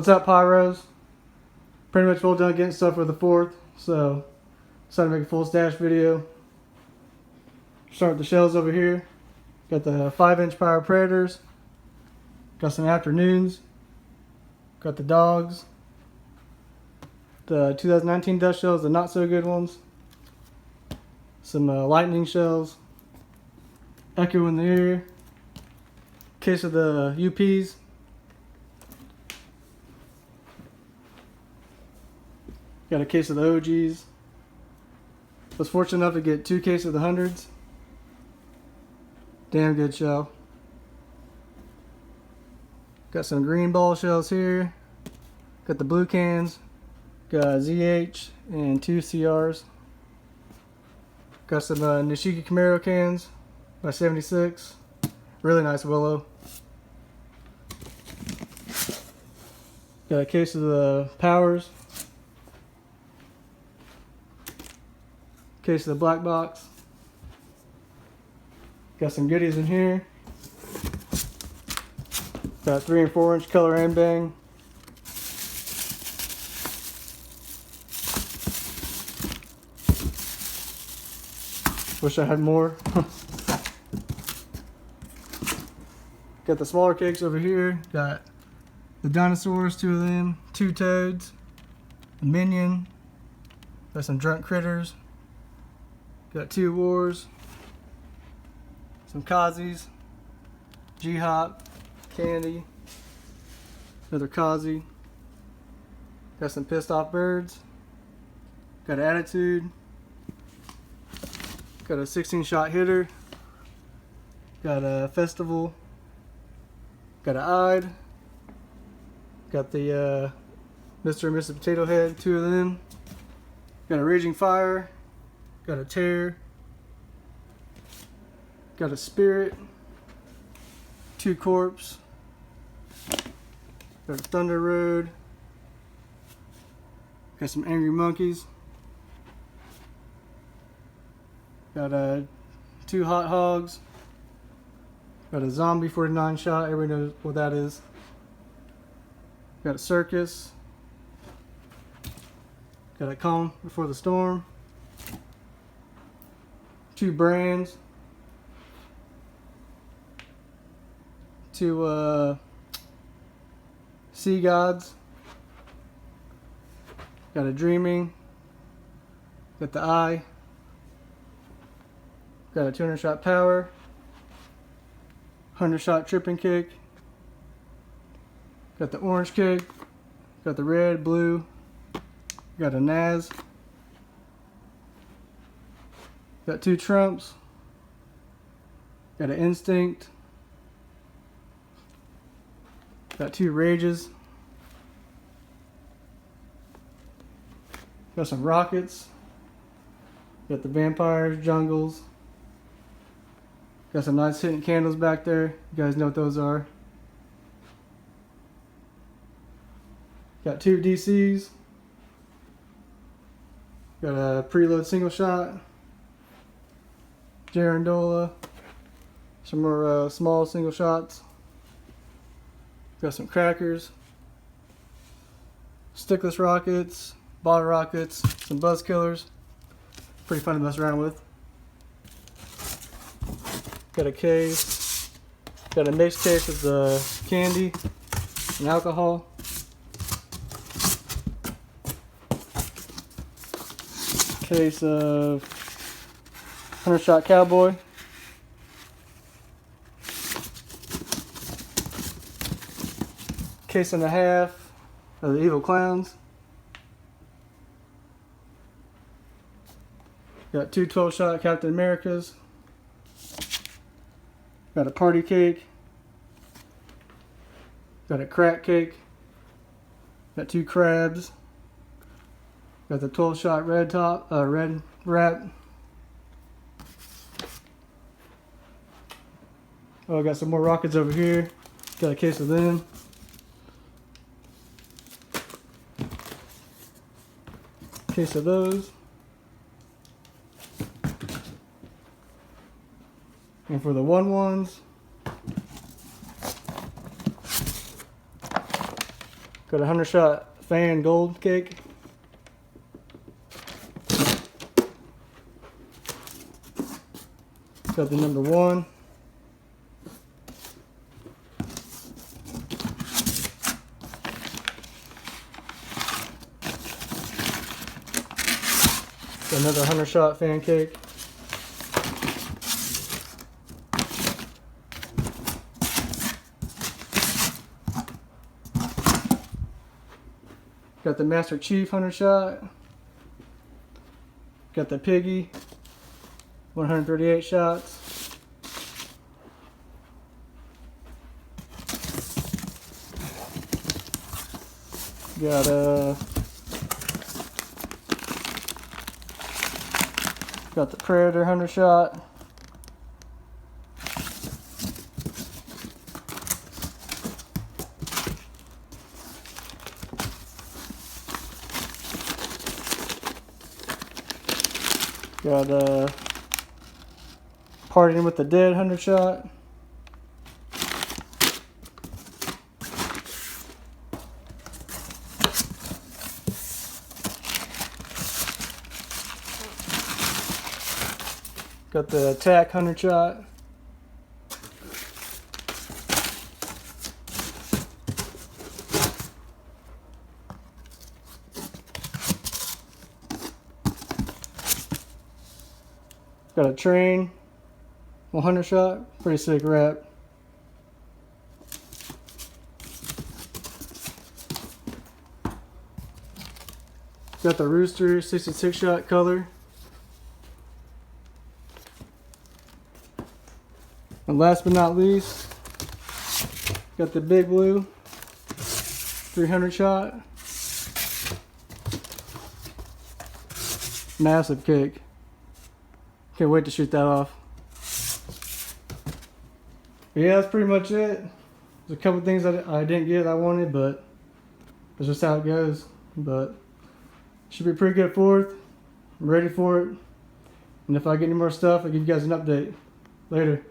What's up, Pyros? Pretty much all done getting stuff for the 4th, so decided to make a full stash video. Start with the shells over here. Got the 5-inch Power Predators. Got some Afternoons. Got the Dogs. The 2019 dust shells, the not so good ones. Some Lightning shells. Echo in the air. Case of the UPs. Got a case of the OGs. Was fortunate enough to get 2 cases of the 100s. Damn good shell. Got some green ball shells here. Got the blue cans. Got ZH and 2 CRs. Got some Nishiki Camaro cans by 76. Really nice willow. Got a case of the Powers. Case of the black box. Got some goodies in here. Got 3 and 4 inch color and bang. Wish I had more. Got the smaller cakes over here. Got the dinosaurs, 2 of them, 2 toads, a minion. Got some drunk critters. Got 2 wars, some Kazi's, G-Hop, Candy, another Kazi. Got some pissed off birds. Got Attitude. Got a 16-shot hitter. Got a Festival. Got an Eyed. Got the Mr. and Mrs. Potato Head, 2 of them. Got a Raging Fire. Got a Tear. Got a Spirit. 2 Corpse. Got a Thunder Road. Got some Angry Monkeys. Got 2 Hot Hogs. Got a Zombie 49 shot. Everybody knows what that is. Got a Circus. Got a Calm Before the Storm. 2 Brands. 2 Sea Gods. Got a Dreaming. Got the Eye. Got a 200-shot Power. 100-shot Tripping Cake. Got the Orange Cake. Got the Red, Blue. Got a Naz. Got 2 Trumps. Got an Instinct. Got 2 Rages. Got some Rockets. Got the Vampires, Jungles. Got some nice hitting candles back there. You guys know what those are. Got 2 DCs. Got a preload single shot. Jarandola. Some more small single shots. Got some crackers. Stickless rockets. Bottle rockets. Some buzz killers. Pretty fun to mess around with. Got a case. Got a mixed case of the candy and alcohol. Case of 100-shot Cowboy. Case and a half of the Evil Clowns. Got 2 12-shot Captain Americas. Got a Party Cake. Got a Crack Cake. Got 2 Crabs. Got the 12-shot red wrap. Oh, got some more rockets over here. Got a case of them. Case of those. And for the 1-1s, Got a 100 shot fan gold cake. Got the number 1. Got another 100 shot fan cake. Got the Master Chief 100 shot. Got the Piggy 138 shots. Got the Predator 100 shot. Got Partying with the Dead 100 shot. Got the Attack 100 shot. Got a Train 100 shot. Pretty sick wrap. Got the Rooster 66 shot color. And last but not least, got the Big Blue 300 shot. Massive cake. Can't wait to shoot that off. But yeah, that's pretty much it. There's a couple things that I didn't get that I wanted, but that's just how it goes. But should be a pretty good 4th. I'm ready for it. And if I get any more stuff, I'll give you guys an update later.